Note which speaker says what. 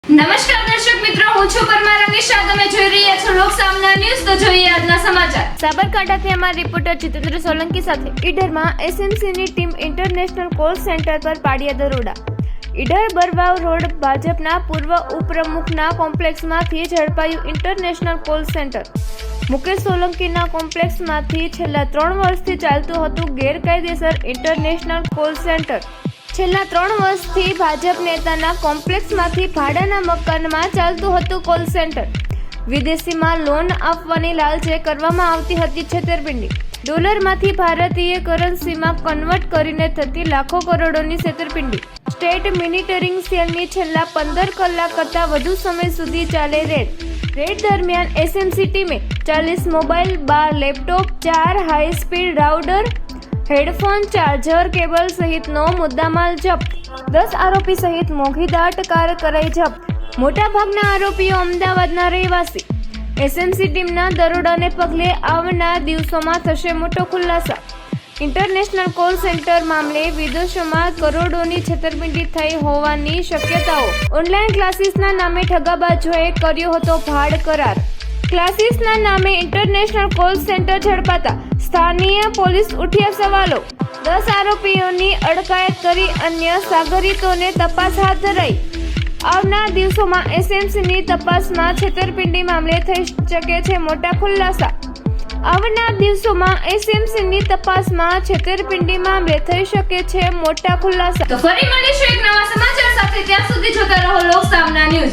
Speaker 1: નમસ્કાર દર્શક મિત્રો, હું છું પરમાર અનિશા. તમે જોઈ રહ્યા છો લોકસામના ન્યૂઝ. તો જોઈએ આજના સમાચાર.
Speaker 2: સાબરકાંઠાથી અમારા રિપોર્ટર જીતેન્દ્ર સોલંકી સાથે ઈડરમાં એસએમસીની ટીમ ઇન્ટરનેશનલ કોલ સેન્ટર પર પાડ્યા દરોડા. ઈડર બરવાવ રોડ ભાજપના પૂર્વ ઉપપ્રમુખના કોમ્પ્લેક્સમાંથી ઝડપાયું ઇન્ટરનેશનલ કોલ સેન્ટર. મુકેશ સોલંકીના કોમ્પ્લેક્સમાંથી છેલ્લા 3 વર્ષથી ચાલતું હતું ગેરકાયદેસર ઇન્ટરનેશનલ કોલ સેન્ટર. છેલ્લા 3 વર્ષથી ભાજપ નેતાના કોમ્પ્લેક્સમાંથી ભાડાના મકાનમાં ચાલતું હતું કોલ સેન્ટર. વિદેશીમાં લોન આપવાની લાલચે કરવામાં આવતી હતી છેતરપિંડી. ડોલરમાંથી ભારતીય કરન્સીમાં કન્વર્ટ કરીને થતી લાખો કરોડોની છેતરપિંડી. સ્ટેટ મોનિટરિંગ સેલની છેલ્લા 15 કલાક કરતાં વધુ સમય સુધી ચાલે રેડ. રેડ દરમિયાન એસએમસી ટીમે 40 mobile, 12 laptop, 4 high speed router, headphone, charger, cable સહિતનો મુદ્દામાલ જપ્ત. 10 આરોપી સહિત મોઘીદાટ કાર કરાઈ જપ્ત. મોટાભાગના આરોપીઓ અમદાવાદના રહેવાસી. એસએમસી ટીમના દરોડાને પગલે આવનાર દિવસોમાં થશે મોટો ખુલાસો. ઇન્ટરનેશનલ કોલ સેન્ટર મામલે વિદેશોમાં કરોડોની છેતરપિંડી થઈ હોવાની શક્યતાઓ. ઓનલાઈન ક્લાસીસના નામે ઠગાબાજોએ કર્યો હતો ભાડ કરાર. ક્લાસીસના નામે ઇન્ટરનેશનલ કોલ સેન્ટર ઝડપાતા સ્થાનીય પોલીસ ઉઠ્યા સવાલો. 10 આરોપીઓની અટકાયત કરી અન્ય સાગરીતોને તપાસ હાથ ધરાઈ. આવનાર દિવસોમાં એસએમસીની તપાસમાં છેતરપિંડી મામલે થઈ શકે છે મોટા ખુલાસા. આવનાર દિવસોમાં એસએમસીની તપાસમાં છેતરપિંડી મામલે થઈ શકે છે મોટા ખુલાસા.
Speaker 1: તો ફરી મળીશું એક નવા સમાચાર સાથે. ત્યાં સુધી જોતા રહો લોકસામના ન્યૂઝ.